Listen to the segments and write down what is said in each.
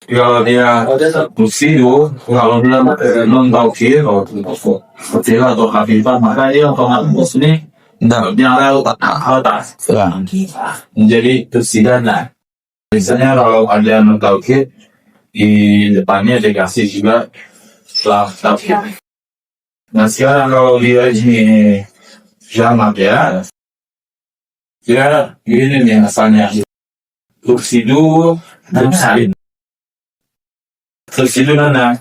Kalau dia tuksidu, kalau dia non taukid atau kecil atau khafifah, maka dia otomatis ini nyala atas. Menjadi tuksidan. Misalnya kalau ada non taukid, di depannya dikasih juga lam taukid. Nah sekarang kalau dia ini jamak ya, dia ini nih asalnya tuksidu tuksidin. Tuksidu mana?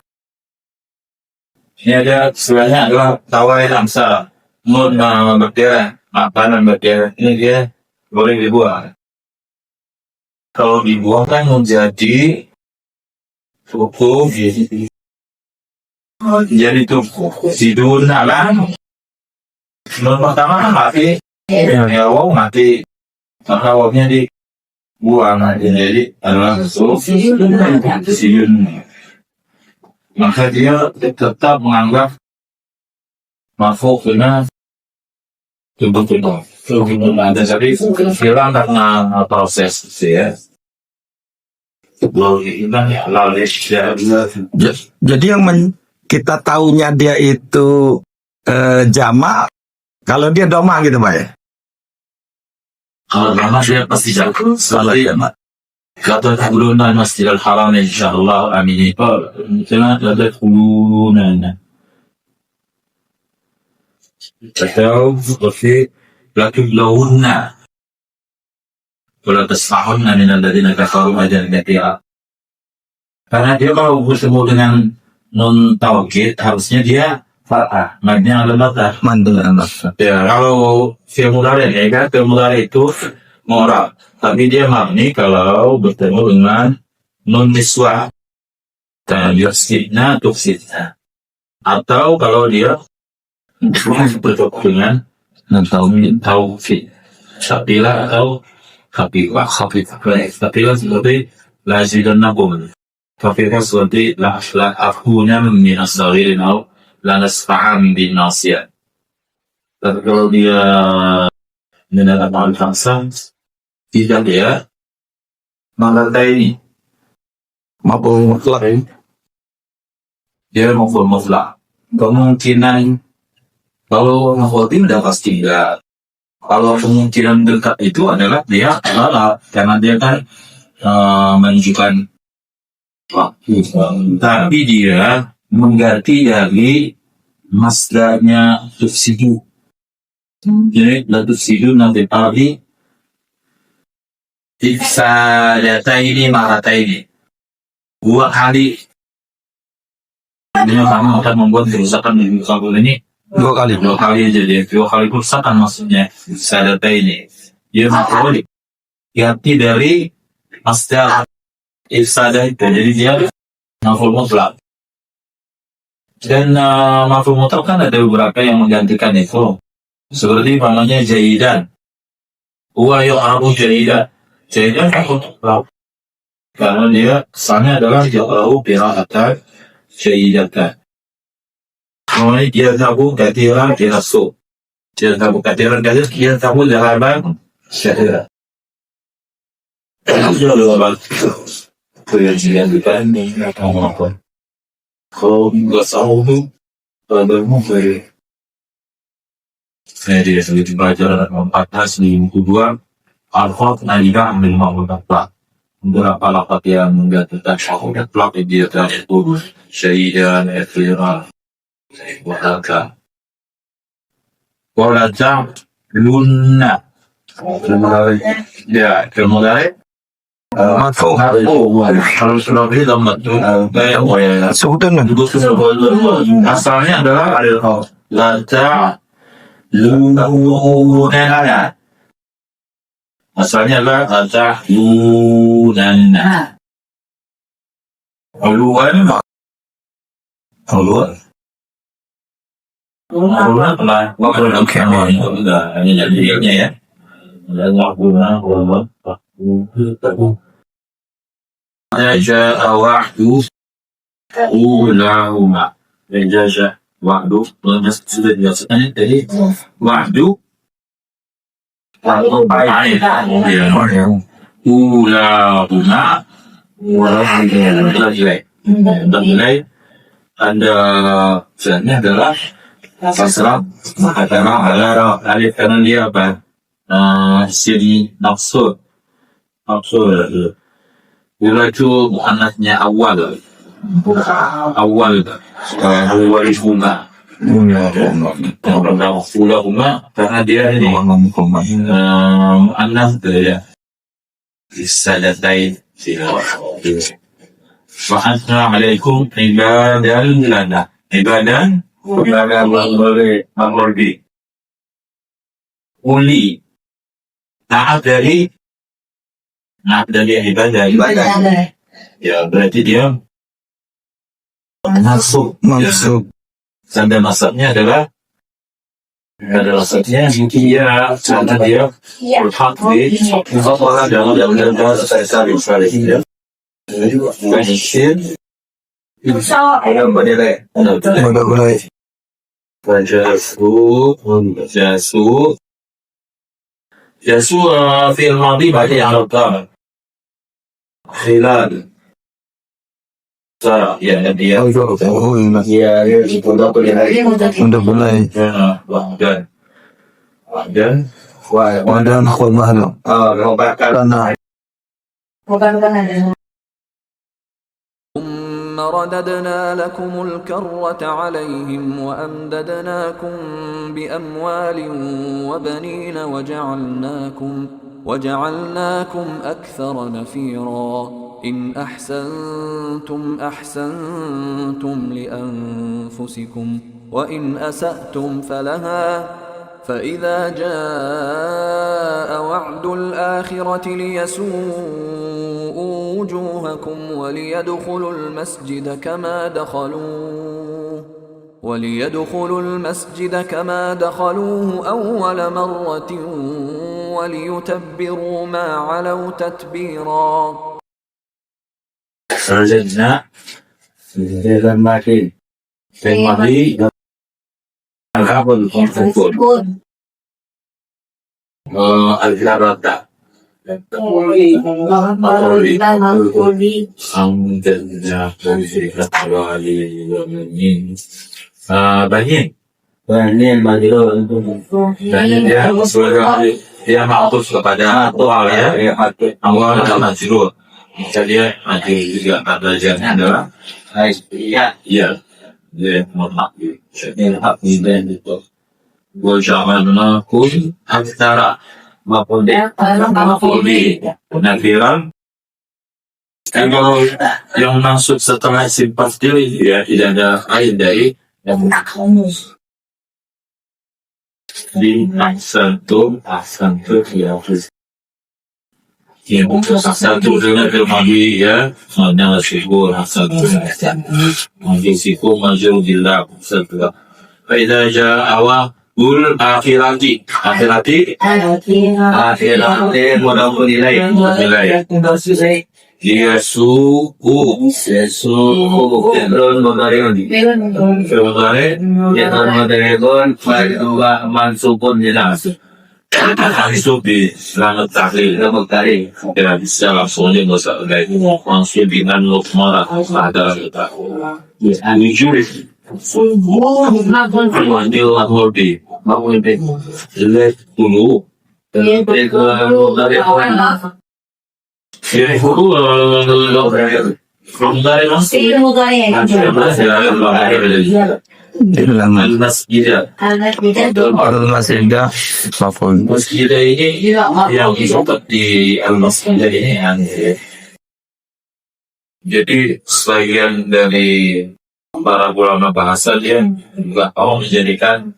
Ini ada sebenarnya adalah tawai lamsa nun berdarah, makanan berdarah. Ini dia boleh dibuang. Kalau dibuang kan menjadi hukum jadi tuksidu nalan. Nun pertama mati, yang wow mati, maka wawnya dibuang aja jadi adalah tuksidu. Maka dia tetap menganggap marfu dengan tubuh. Ada jadi hilang karena proses ya. Jadi yang kita taunya dia itu jamak kalau dia doma gitu Pak ya. Kalau doma dia pasti jamak. Kalau jamak. Kata tadkhuluna al-masjidal haram insyaallah amin. Misalnya tadkhuluna. Atau seperti latunlawunna. Wala tasma'unna min alladziina kafaru ajan katsira. Karena dia kalau bertemu dengan nun taukid harusnya dia fathah, madnya al-fathah. Ya, kalau fi'il mudhari ya kan, fi'il mudhari itu mu'rab. Tapi dia mabni kalau bertemu dengan nun niswah, yusidna tuksidna. Atau kalau dia bertemu dengan nun taukid, syabila atau khafifah. Khafifah seperti la zidannakum. Khafifah seperti la afhunya min as-saghirin atau la nasfa'an bin nasiyah. Tapi kalau dia menandakan khamsah tidak ya ini maf'ul mutlaq dia maf'ul mutlaq. Kemungkinan kalau maf'ul tidak pasti enggak. Kalau kemungkinan dekat itu adalah dia adalah karena dia kan menunjukkan waktu, tapi dia mengganti dari masdarnya tufsidu. Jadi la tufsidu nanti tadi ifsadataini marataini, 2 kali. Ini kamu akan membuat kerusakan di kampung ini 2 kali jadi 2 kali kerusakan maksudnya ifsadataini. Dia maf'ul ganti dari masdar ifsada itu, jadi dia maf'ul mutlaq. Dan maf'ul mutlaq kan ada beberapa yang menggantikan itu. Seperti namanya jaidan. Huwa yu'rabu jaidan. Jaidan kan mutlaq. Karena dia kesannya adalah ya'rabu qira'atan jaidatan. Kemudian dia tahu katiran kirasu. Dia tahu katiran katiran, dia tahu jalaban syahira. Keyajian bukan ini apa? Kalau nggak tahu ada mungkin. Saya dia sedikit pelajaran 14 di buku 2 Al-Fat Nalika ambil ma'ul mutlaq. Beberapa lafaz yang menggantikan syahud mutlaq dia tersebut syahidan ikhtirar wahaka. Wala ta'lunna. Ya, kemudian marfu harus lebih lemah tuh sebutan asalnya adalah la ta'lunna. Asalnya adalah la ta'lunna. Uluan apa? Oke. Ini jadinya ya. Ja'a wa'du ulahuma. Ja'a wa'du sudah biasanya dari wa'du ulahuma nilai. Dan nilai ada misalnya adalah pasrah karena alif karena dia apa? Siri nafsu bila itu anaknya awal bunga karena dia ini anak ya bisa datai Assalamualaikum ibadah Mamordi uli taat dari ibadah ya berarti dia masuk tanda masuknya adalah masuknya dia karena dia berhak di dalam saya Jasu fil madi banyak yang lokal khilal ya dia udah mulai dan wadan khulmah karena ثم رددنا لكم الكرة عليهم وأمددناكم بأموال وبنين وجعلناكم أكثر نفيرا إن أحسنتم أحسنتم لأنفسكم وإن أسأتم فلها فإذا جاء وعد الآخرة ليسوءوا وجوهكم وليدخلوا المسجد كما دخلوه أول مرة وليتبروا ما علوا تتبيرا. Sarjana dalam mati Al-Habul Konfukun Al-Jarata banyak dia maksud kepada tual ya awal adalah majrur jadi majrur juga belajarnya adalah iya dia mutlak hak dan itu waja'alnakum aktsara maqudi nafiran kalau yang masuk setelah sifat diri ya tidak ada ain dari yang di ahsantum ya ahsantum dengan firmadi ya mana syukur ahsantum mengisiku majrudillah setelah faida ja'a ul akhirati mudah-mudahan nilai dia suku Fi'lun mudhari'un fa'idwa mansubun jelas mansub di selamat tahlil ya bisa langsung aja nggak usah mansub dengan lukmara ada wujud Wadil Mahmudi jelek dulu dari masjid ini yang seperti al-masjid ini jadi sebagian dari para ulama bahasa dia juga mau menjadikan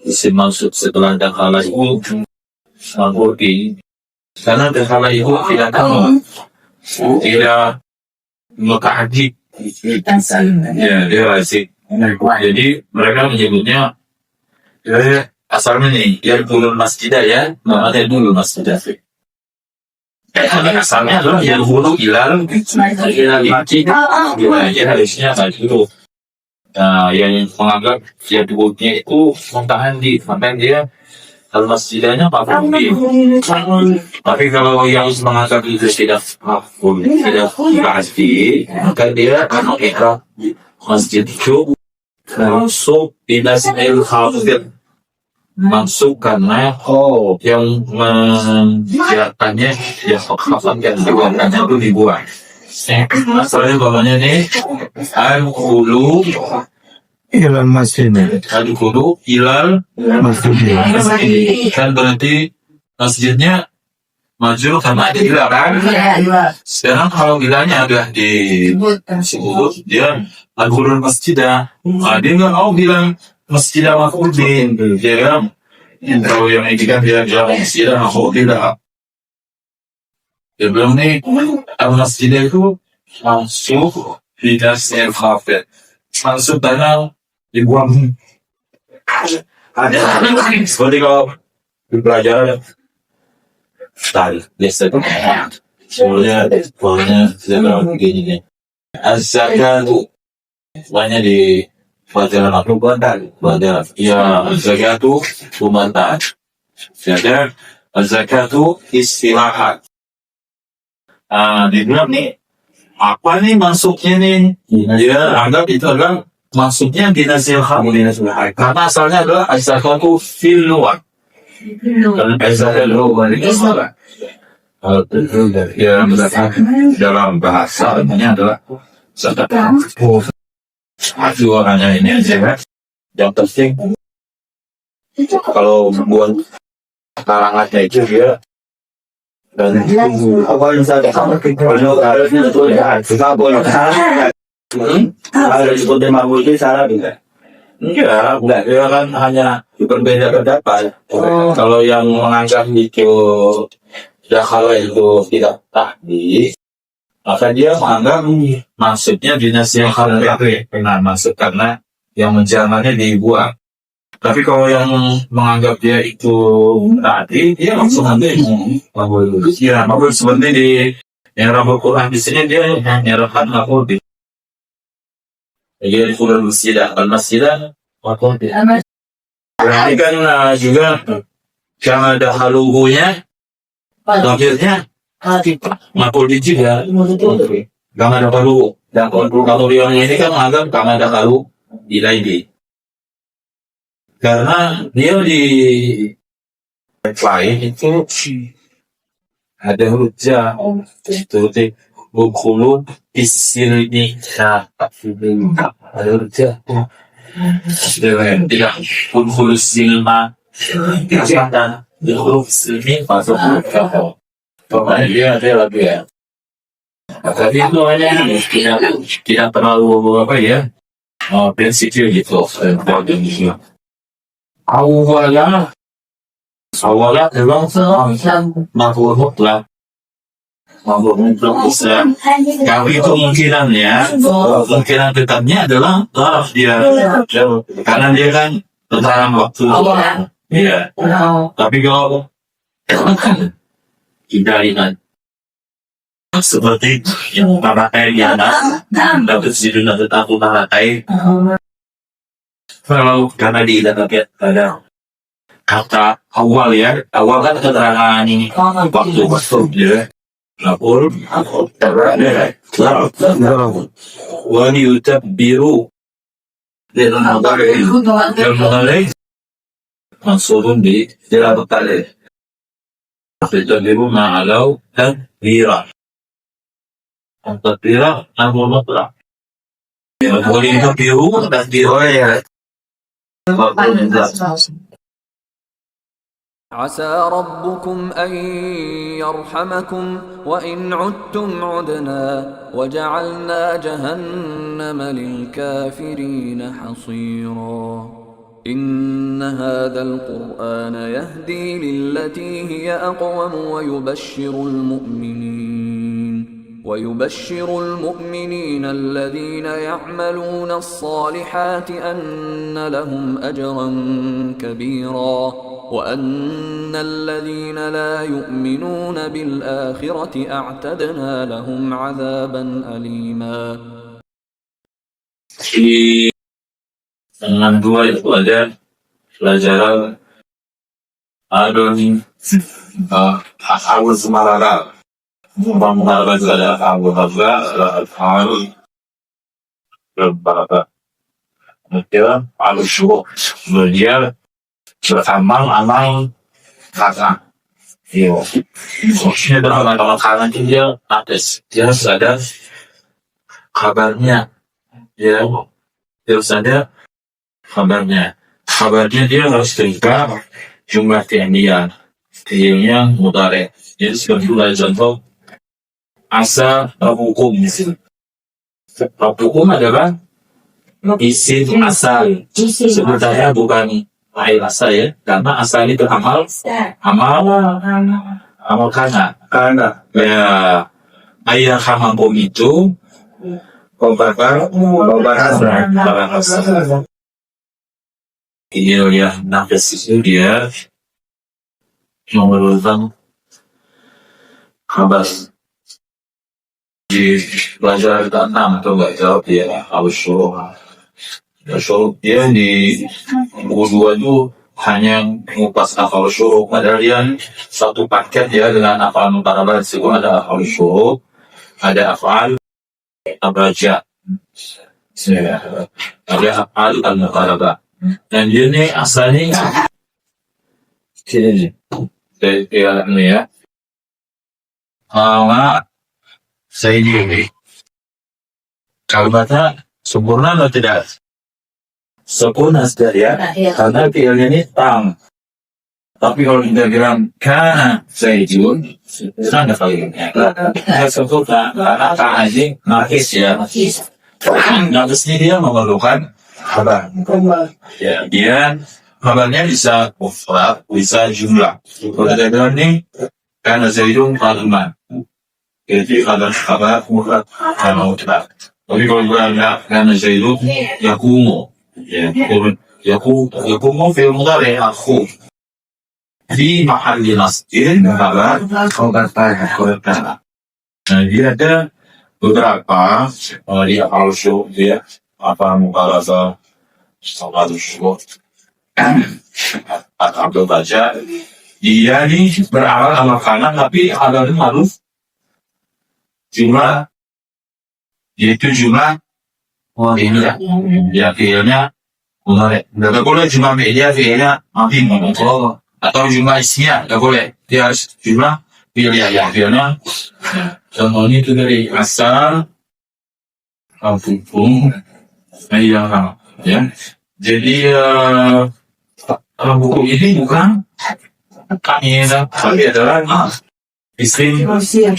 isim maksud setelah dakhala itu Mahmudi karena dakhala itu tidak muta'addid ya dia asik jadi mereka menyebutnya asalnya nih yang dulu masjid ya namanya dulu masjid asalnya adalah yang dulu ilal masjid dia harusnya dulu yang menganggap dia dulunya itu muntahan di sampai dia al-masjidanya maf'ul bih. Tapi kalau yang menganggap itu tidak maf'ul, tidak pasti, maka dia akan ikrar masjid itu masuk di nasibul hafid, masuk karena yang menjadikannya yang menghasilkan dibuangkannya itu dibuang. Asalnya bawahnya nih al-khulu Ilal masjid. al-khulu ilal masjid, kan berarti masjidnya maju karena ada hilal kan. Sekarang kalau hilangnya ada di situ, dia al-khulu masjid, dia nggak mau bilang masjid maf'ul bih, dia kan. Kalau yang ini kan dia bilang masjid maf'ul bih. Dia bilang nih al-masjid itu masuk di nasir hafid, masuk tanah dibuang. Ada seperti kalau di pelajaran tadi listrik sebenarnya saya begini nih, az-zakat banyak di pelajaran aku pelajaran ya, az-zakat itu pemantah, jadi az-zakat itu istirahat. Dibilang nih apa nih masuknya nih, dia anggap itu adalah masuknya di nasir hafid, karena asalnya adalah az-zakat itu fil luar. Kalau az-zakat luar itu apa? Ya dalam bahasa namanya adalah zakat. Itu hanya ini aja kan. Yang penting kalau buat karangannya itu dia dan apa yang saya kalau harusnya boleh harus seperti mabuk itu salah tidak? Enggak, dia kan hanya berbeda pendapat. Kalau yang menganggap itu ya kalau itu tidak tahdi, maka dia menganggap maksudnya dinas yang halal itu pernah masuk karena yang menjalannya dibuang. Tapi kalau yang menganggap dia itu tadi, dia langsung ambil mabul. Ya, mabul seperti di yang Rabbul Quran di sini dia nyerahkan mabul. Jadi al-masjid al-masjid mabul. Berarti kan juga karena ada haluhunya, akhirnya mabul juga. Karena ada haluhu. Dan kalau yang ini kan menganggap karena ada haluhu ilaidi. Karena dia di lain itu ada hujah seperti bukhulu isilni ada hujah tidak bukhulu silma kata bukhulu silmi masuk dia ada lagi ya, tapi itu hanya tidak terlalu apa ya, prinsipil gitu. Awalnya memang maf'ul mutlak bisa. Tapi kemungkinan tetapnya adalah taraf dia, karena dia kan tentang waktu. Iya. Tapi kalau kita ingat seperti yang memakai diana dapat siduna tetap memakai. Kalau karena di dalam ada kata awal ya, awal kan keterangan ini waktu dia lapor wanita biru dan mengenai maksudun di dalam kali biru ma'alau dan bira untuk bira namun mutlak wanita biru dan biru ya. عسى ربكم أن يرحمكم وإن عدتم عدنا وجعلنا جهنم للكافرين حصيرا إن هذا القرآن يهدي للتي هي أقوم ويبشر المؤمنين الذين يعملون الصالحات أن لهم أجرا كبيرا وأن الذين لا يؤمنون بالآخرة أعتدنا لهم عذابا أليما. Di dengan dua itu ada pelajaran Adon harus marara. Marara juga ada harus berbaraka. Kira harus syukur. Dia beramal kata. Iya. Maksudnya dalam amal kanan dia ada kabarnya. Ya, terus ada kabarnya. Kabarnya dia harus terima jumlah fi'liyah. Fi'ilnya mudhari'. Jadi sebagai contoh asa rabbukum. Rabbukum adalah isim asa. Sebenarnya bukan fa'il asa ya, karena asa ini beramal amal kana. Ya, ayah kamakum itu Kobar ini ya, nafas itu dia mengeluarkan kabar di pelajaran ke-6 atau nggak jawab ya harus suruh dia di buku 2 itu hanya mengupas akal suruh, padahal dia satu paket ya dengan afal mutarabah. Di situ ada akal suruh, ada afal abraja, ada afal al-mutarabah, dan dia ini asalnya ini ya saya ini kalimatnya sempurna atau tidak? Sempurna sekali ya, karena fi'ilnya ini tam. Tapi kalau kita bilang kana Zaidun, itu ada kalimatnya. Saya sempurna karena kana ini nafis ya. Nafis ini dia memerlukan kabar. Ya, dia kabarnya bisa mufrad, bisa jumlah. Kalau kita bilang nih kana Zaidun kalimat, jadi kabar mufrad kana mufrad. Tapi kalau bilang kana Zaidun yakumu, ya, yakumu fil mudhari' akhu di mahalli nasbin kabar kana. Nah, dia ada beberapa dia al-syuh dia apa mukarasa sama syuh atau baca dia ini beramal amal kanan tapi kabarnya harus jumlah, yaitu jumlah ini ya fi'ilnya mudhari'. Nggak boleh jumlah fi'ilnya mati atau jumlah isinya, nggak boleh. Dia harus jumlah fi'ilnya. Contohnya itu dari asal rabbukum ayyaha ya. Jadi buku ini bukan kami tapi adalah isim namanya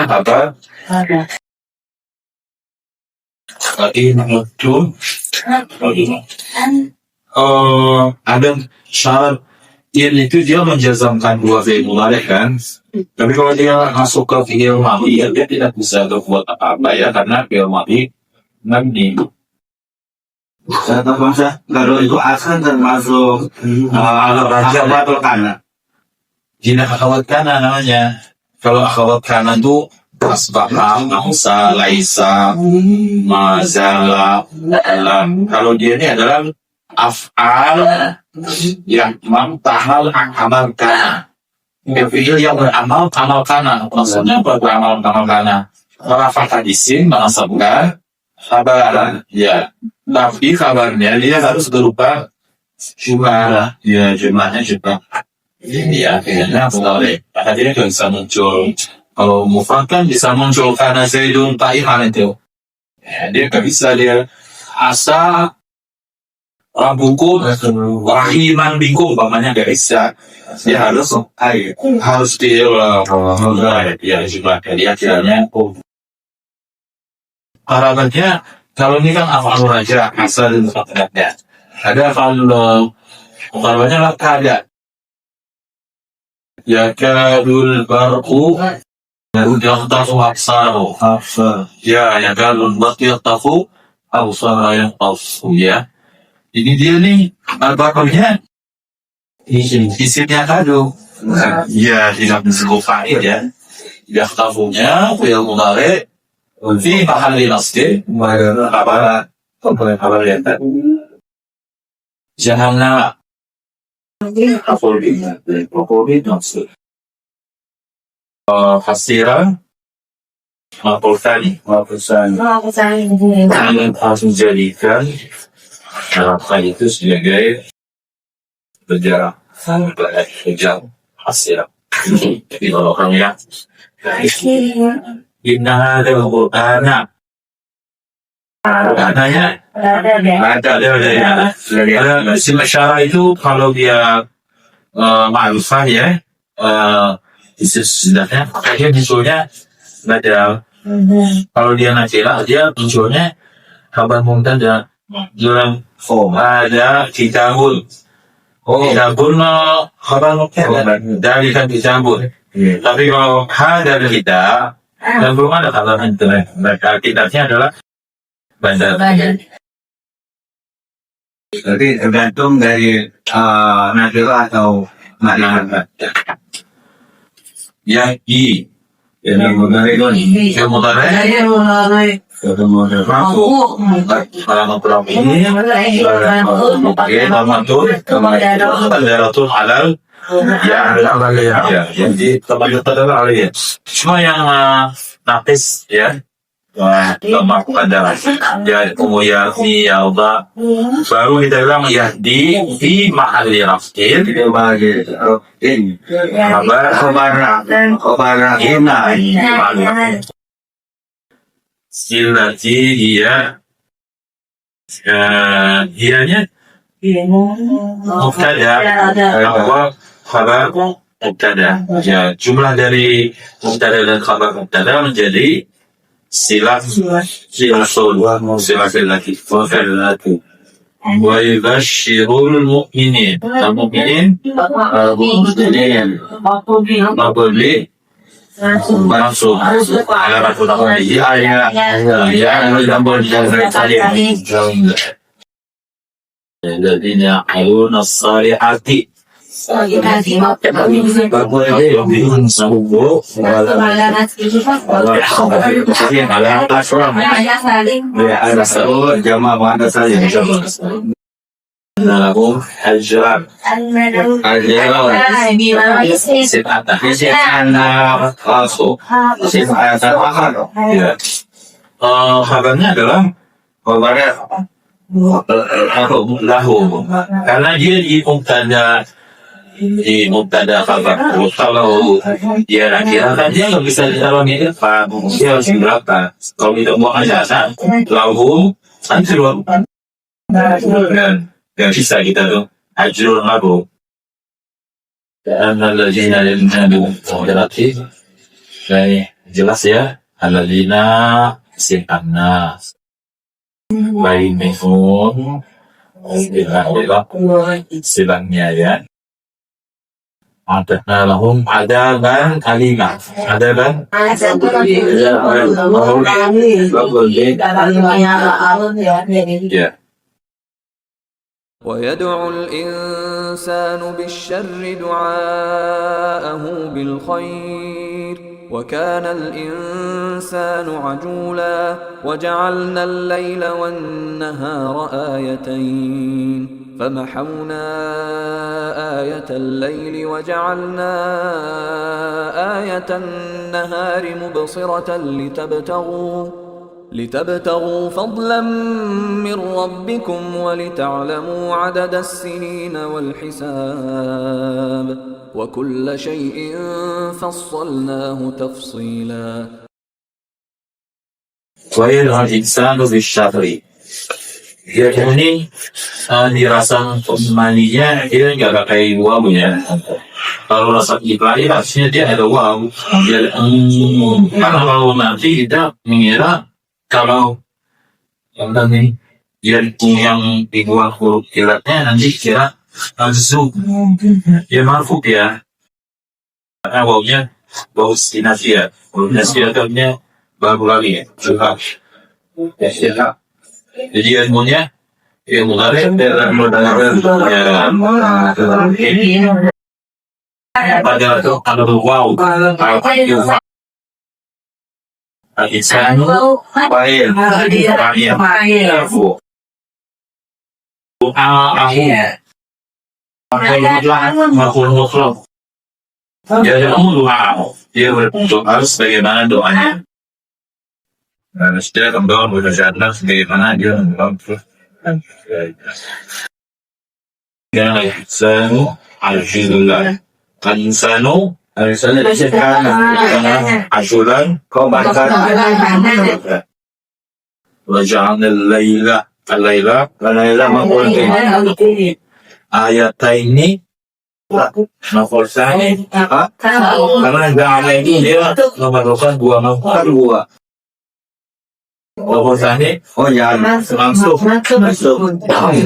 apa? Lagi itu ada syarat itu dia menjazamkan dua fi'il mudhari' kan. Tapi kalau dia masuk ke fi'il madhi ya dia tidak bisa berbuat apa-apa ya, karena fi'il madhi mabni. Kalau itu akan termasuk akhawat kana. Tidak akhawat kana namanya. Kalau akhawat kana itu asbaha, masa, laisa, mazala, alam. Kalau dia ini adalah af'al yang mamtahal amal kana. Fi'il yang beramal amal kana. Maksudnya beramal amal kana. Merafa'kan isim, menasabkan kabar ya. Tapi kabarnya dia harus berupa jumlah. Ya, jumlahnya juga. Ini ya, akhirnya boleh. Akhirnya kan bisa muncul. Kalau mufrad kan bisa muncul karena Zaidun ta'ihan itu. Ya, dia nggak bisa dia asa rabbukum rahiman bikum umpamanya nggak bisa. Dia harus dia jumlah. Jadi akhirnya harapannya kalau ini kan afal raja asal dan muqaddamatnya. Ada afal muqaddamatnya lah kada. Ya kadul barqu yaqtafu absaru. Ya kadul barqu yaqtafu absaru yaqtafu ya. Ini dia nih al-barqnya isimnya kadu. Ya tidak disebut fa'il ya. Yaqtafunya fi'il mudhari' في محل نصب خبر yang janganlah مفعول به مفعول به منصوب حصيرة مفعول ثاني harus menjadikan harapan itu sebagai berjarak hasil. Jadi kalau orang ya inna hadal Qur'ana adanya ada ya. Ada isim isyarah itu kalau dia ma'rufah ya isim sudahnya dia munculnya ada. Kalau dia nakirah dia munculnya kabar mubtada dalam ada kitabul kitabul kabar mubtada dari kan kitabul. Tapi kalau ada kita dan belum ada kabar mubtada mereka kitabnya adalah bandar. Jadi tergantung dari nakirah atau makna. Yahdi Yang mudhari yang mudhari cuma yang nafis ya lemah pada ya umuyati ya Allah baru kita bilang yahdi di mahalli raftin kabar ina silati dia dianya mubtada bahwa kabar mubtada ya jumlah dari mubtada dan kabar mubtada menjadi silah silatul silati wa yubashshirul mu'minin al-mu'minin mabuli masuk ala rasulullah ya الذين يعملون الصالحات lahum ajran kabarnya adalah kabarnya lahu karena dia di mubtada kabar. Kalau dia nakirah kan dia nggak bisa ditaruh di depan, dia harus di belakang. Kalau kita buang aja lahu ajrun dan yang bisa kita tuh ajrun lahu. Dan alladzina berarti jelas ya alladzina si'anna baik mefhum silangnya ya ada lahum adaban alimah adaban ya ويدعو الإنسان بالشر دعاءه بالخير وكان الإنسان عجولا وجعلنا الليل والنهار آيتين فمحونا آية الليل وجعلنا آية النهار مبصرة لتبتغوا فضلا من ربكم ولتعلموا عدد السنين والحساب وكل شيء فصلناه تفصيلا ويدعو الإنسان بالشر dia ini dirasa maninya dia nggak pakai waw ya. Kalau rasa ibadah harusnya dia ada waw. Karena kalau nanti kita mengira kalau ini dia yang dibuat huruf ilatnya nanti kira azub ya marfuk ya. Karena wawnya waw istinafiyah. Waw istinafiyahnya baru lagi ya. Jadi ilmunya ilmu tarik pada itu ada wow insan baik Makhluk mutlak. Dia dia berdoa sebagaimana doanya. Setiap doa berdoa sebagaimana dia berdoa. Ya, insanu ajulan. Insanu disebutkan ajulan kau makan. Waja'alna al-laila maqul ayataini maqul sani karena ada ini dia memerlukan dua maqul dua. Maqul sani ya, langsung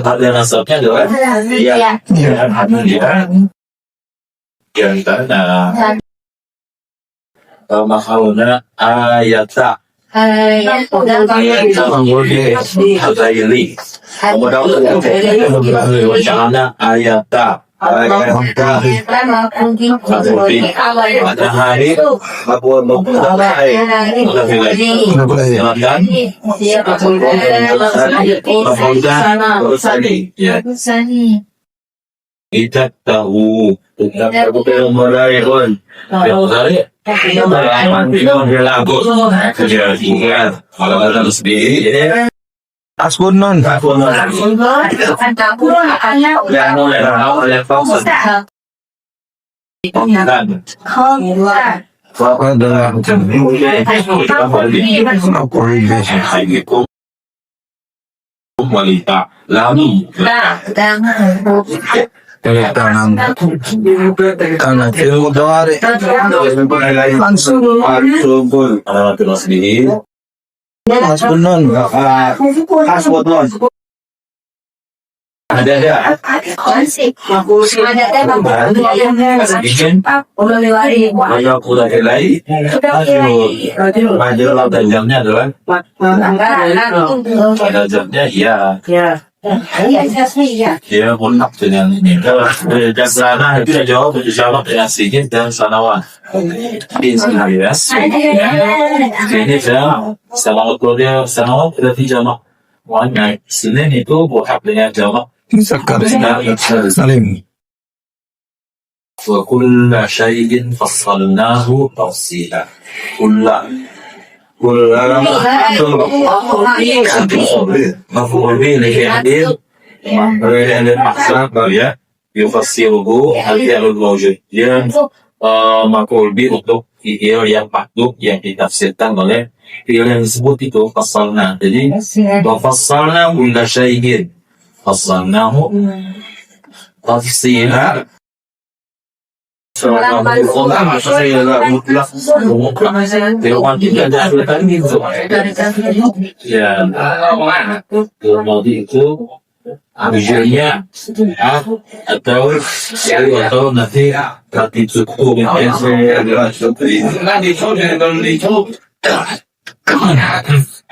ada nasabnya adalah dia di antara makhluknya ayata Al-Zaili Wajahana ayata matahari kita tahu mulai pun Asbunun. Wanita lalu Tangan ilmu dawari langsung Asbunun. Asbunun. ada banyak kuda lain maju dan jamnya adalah pada jamnya dia kontak dengan ini dan sana itu jawab berjawab dengan sedikit dan sanawan ini sebenarnya ini saya sama dia sanawan berarti jamak warna Senin itu buat dengan jamak Zakar Salim. وكل شيء فصلناه تفصيلا كل مفعول به لفعل المحذوف ya yufassiruhu al-fi'l al-mawjud dia maf'ul bi untuk fi'il yang mahdhuf yang ditafsirkan oleh fi'il yang disebut itu fassalna. Jadi wa fassalna kulla syai'in fassalnahu tafsila. Ya, itu akhirnya atau nanti cukup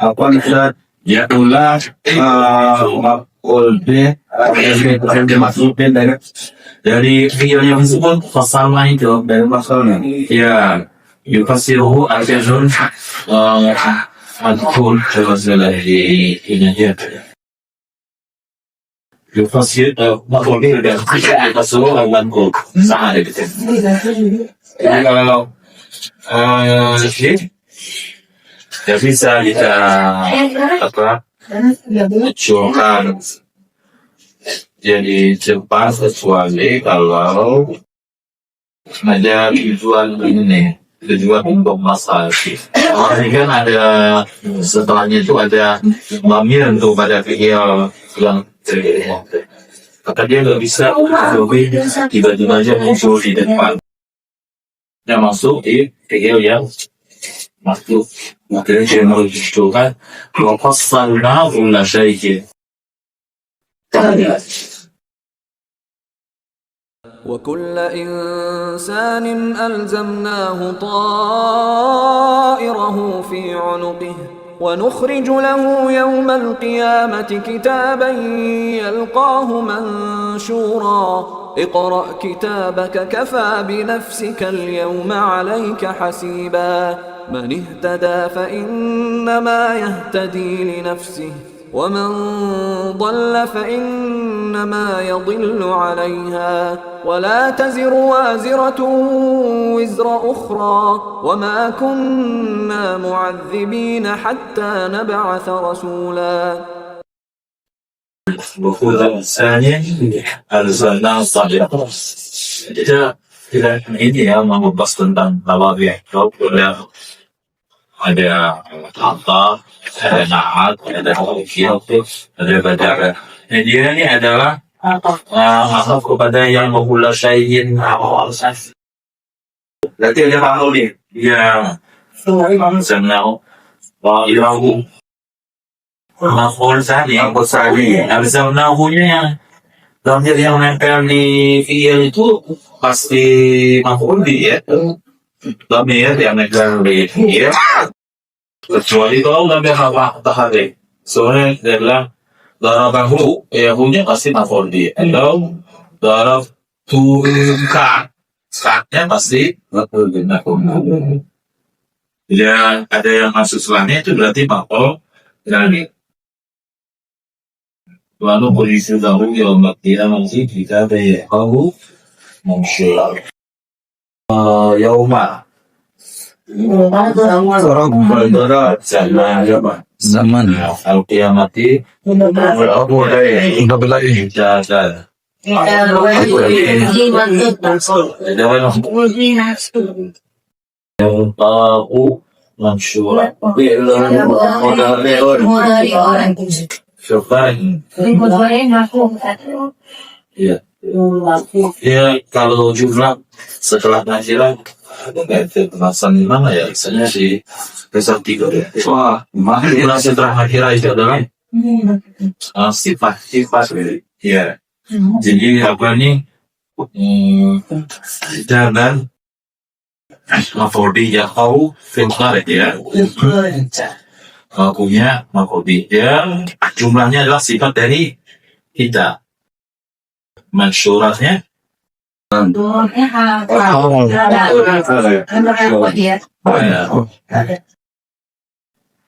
Apa Ustaz? ya ulah Dimasukin dari video yang disebut fasalnya itu dari masalahnya. ya yufasiruhu al-fi'lun madhkur teruslah di ini dia yufasir maf'ul dan yufasiruhu al-madhkur sama ada gitu. Jadi kalau ya bisa kita curhat jadi cepat kecuali kalau ada tujuan untuk masalah. Ini kan ada setelahnya itu ada lamir untuk pada fi'il yang terjadi. Maka dia nggak bisa tiba-tiba aja muncul di depan. Dia masuk di fi'il yang masuk. Makanya dia menunjukkan wa fassalna kulla syai'in. وكل إنسان ألزمناه طائره في عنقه ونخرج له يوم القيامة كتابا يلقاه منشورا اقرأ كتابك كفى بنفسك اليوم عليك حسيبا من اهتدى فإنما يهتدي لنفسه ومن ضل فإنما يضل عليها ولا تزر وازرة وزر أخرى وما كنا معذبين حتى نبعث رسولا. Buku misalnya Al-Zanah Sadiq. Kita ini ya membahas tentang tawabi. Ada Hatta, ada Na'at, ada Hawkiyah, ada Badara. Nah, dia ini adalah makhluk kepada yang menghula syai'in awal. Berarti ada makhluk ni yang Zanah wa ilahu Maf'ul Sani. Al-Zamnahunya yang dhamir yang nempel di fi'il itu pasti maf'ul bi ya. Dhamir yang nempel di fi'il. Kecuali kalau dhamir tahari. Soalnya dia bilang darabahu, ya hunya pasti maf'ul bi. Atau darabtuka, saknya pasti maf'ul bi. Bila ada yang masuk setelahnya itu berarti maf'ul bi. Lalu polisi tahu yang qiyamah kita tahu mensyur. Yauma. Zaman al-qiyamati Udah belain. jazal. Tahu mensyur. Syufan. Ya. Ya, kalau jumlah setelah naziran kemasan mana ya? Misalnya di besar 3 ya. Wah, jumlah setelah naziran itu adalah sifat. Ya. Jadi apa nih? Dan mafudi ya kau filter ya. Punya mafudi ya. Jumlahnya adalah sifat dari kita. Mansyuratnya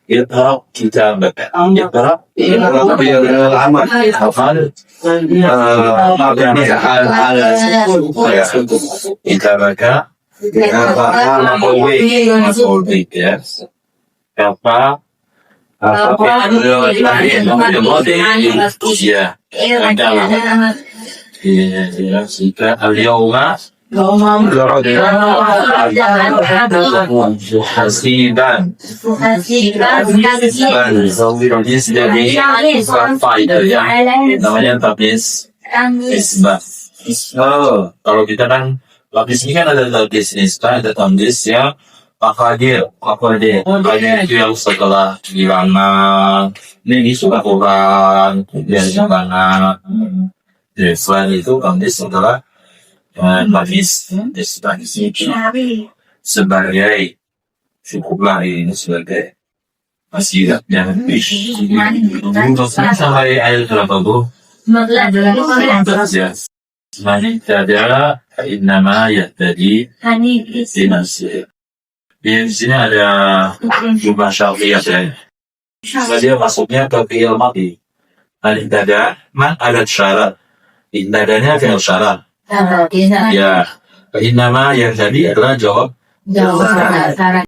Iqra kitabak. Iqra amal hafal kitabaka jika al-yawma hasiban namanya tablis isbah. Kalau kita kan tablis ini kan ada tablis isbah, ada tablis ya Akadir itu yang setelah bilangan ini sudah orang kemudian bilangan. Ya, selain itu tablis adalah tablis sebagai cukuplah ini sebagai wasilah yang untuk sampai ayat berapa bu? Ya, semuanya ada innama yahtadi binafsihi. Di sini ada jumlah syartiyah ya. Dia masuknya ke fi'il madhi. Al-ibtada man adat syarat. Ibtadanya fi'il syarat. Ya, innama yang tadi adalah jawab syarat.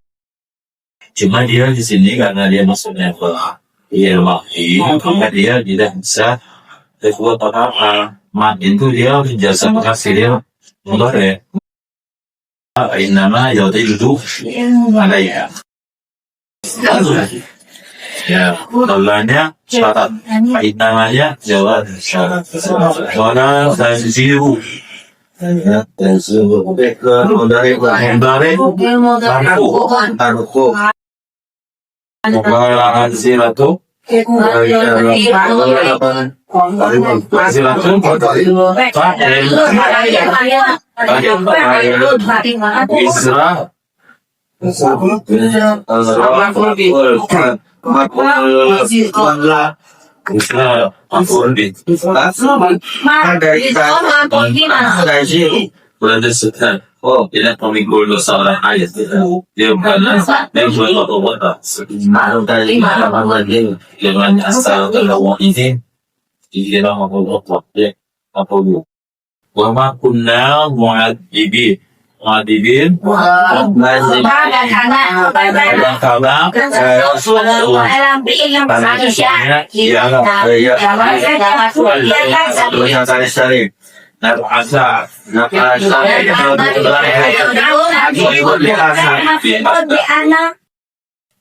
Cuma dia di sini karena dia masuknya ke fi'il madhi, maka dia tidak bisa berbuat apa-apa. Man itu dia menjasa fi'il mudhari. Innama yadillu alaiha. Ya, tolanya syarat. Innamanya jawab syarat. Wala taziru. Taziru. Mudari. Marfu. Wala ziratu. Isra Oh, tidak memikul dosa orang ayat. Dia bukan obat. Dengan asal kalau ini dia obat. Apa bu? Wa ma kunna mu'adzibin. Mu'adzibin.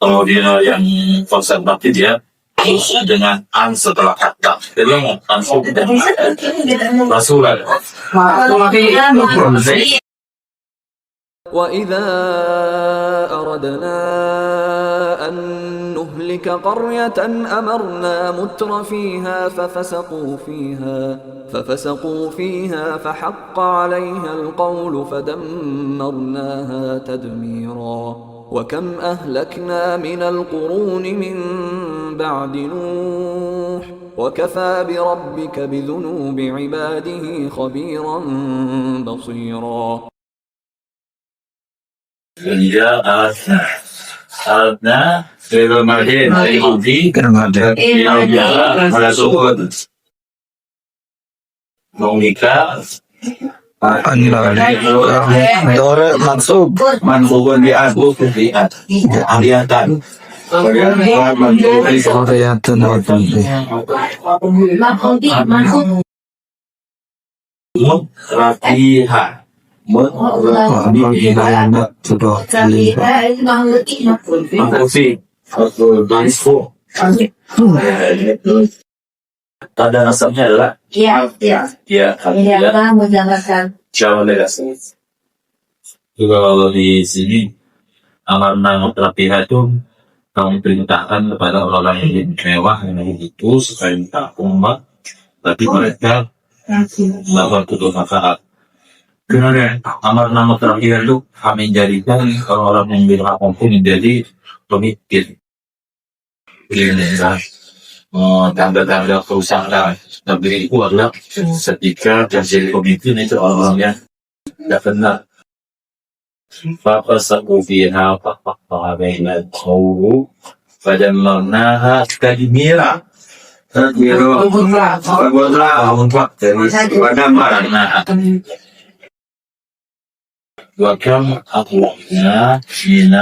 Kalau dia yang konservatif dia dengan an setelah kata. Dia mau langsung Rasulullah. وإذا أردنا أن نهلك قرية أمرنا متر فيها ففسقوا فيها فحق عليها القول فدمرناها تدميرا وكم أهلكنا من القرون من بعد نوح وكفى بربك بذنوب عباده خبيرا بصيرا Dia alatnya film mati pada suku mau nikah Dore mansub mansuban di abu aliatan Koreatun latihan tanda nasabnya adalah Jawa Legasi. Juga kalau di sini amanah latihan itu kamu perintahkan kepada orang-orang yang mewah yang itu supaya minta umat, tapi mereka melakukan tutur manfaat. Karena amanah terakhir itu kami jadikan orang-orang yang berhak menjadi pemikir. Tanda-tanda kerusakan negeri itu adalah ketika terjadi pemimpin itu orang-orang yang tidak benar. فَفَسَقُوا فِيهَا فَحَقَّ عَلَيْهَا الْقَوْلُ فَدَمَّرْنَاهَا تَدْمِيرًا. وَكَمْ أَهْلَكْنَا مِنَ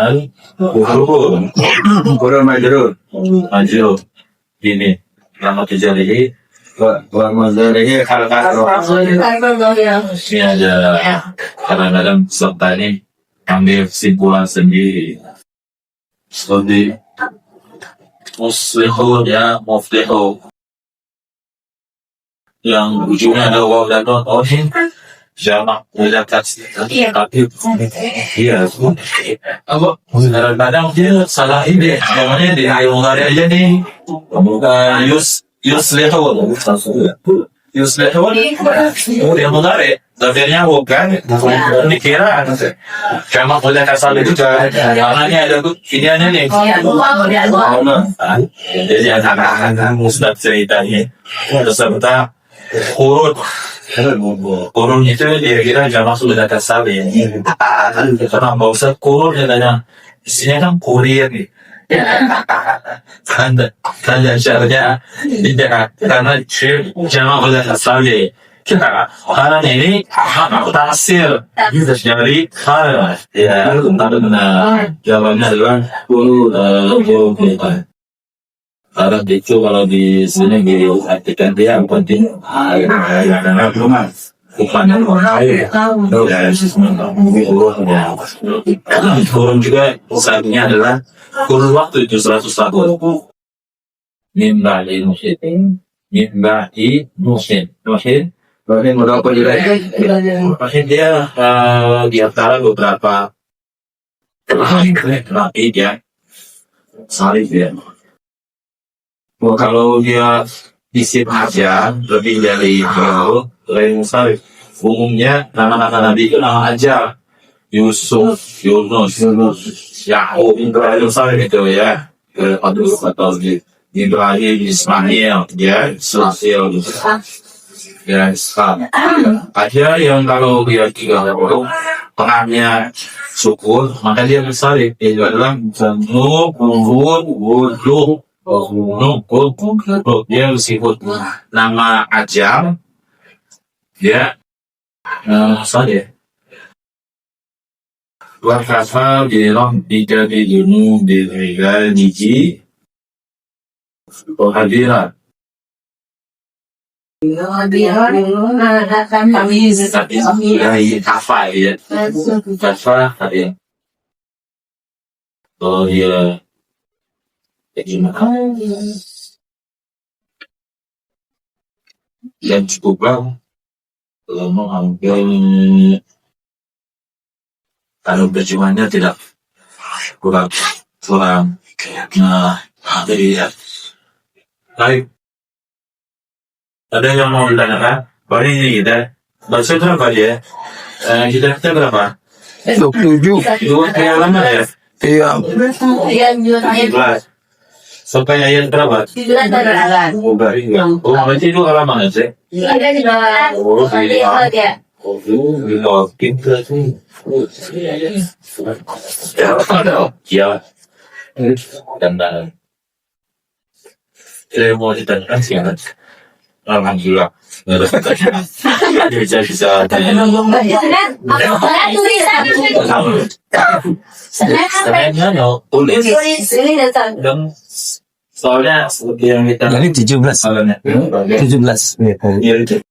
الْقُرُونِ Majrur ini nama kejadian ini ada kadang-kadang serta ini ambil kesimpulan sendiri. Jadi muslihu ya muflihu yang ujungnya ada waw dan non ini jamak mudzakkar tapi iya apa kadang-kadang dia salah ini namanya di ayat mudhari aja nih bukan yuslihu dia mudhari tafsirnya bukan dikira jamak mudzakkar salim itu karena ada iniannya nih jadi anak-anak musnad ceritanya beserta kurun itu kira-kira jamak mudzakkar salim karena mau usah kurun katanya isinya kan kurir nih tanda syarnya tidak karena jamak mudzakkar salim karena ini tasir dari hal ya karena jawabannya adalah karena itu kalau di sini diartikan dia yang penting ada rumah bukan kurun juga saatnya adalah kurun waktu itu 100 tahun mimba'i muhsin berapa juga maksudnya dia di antara beberapa rapi dia salib dia. Kalau dia isim aja lebih dari lain salib. Umumnya nama-nama nabi itu nama aja Yusuf, Yunus, Yakub, Ibrahim salib itu ya. Atau Ibrahim, Ismail, ya, Israel gitu. Ya, Ishak. Ada yang kalau dia 30, tengahnya sukun, maka dia bersalik. Itu adalah nuk, wud, wuduk, nuk, dia meskipun nama ajam, dia sorry. Wakafa bilang tidak dibunuh dengan gigi kehadiran. Tapi kafa ya, kafa tadi. Oh iya, gimana? Dan cukup bang, kalau mengambil kalau perjuangannya tidak kurang. Nah, jadi ya. Baik. Ada yang mau ditanyakan? Baru ini kita. Bahasa berapa dia? Kita berapa? 27. Dua yang lama ya? Iya. 17. Sampai ayat berapa? Oh, berarti enggak. Oh, berarti itu halaman aja. Oh, iya. Oh, gila, pintar sih. Ya, dan saya mau ditanyakan sih, alhamdulillah. Bisa tanya. Sebenarnya no tulis. Dan soalnya seperti yang kita Ini 17. soalnya 17. ya itu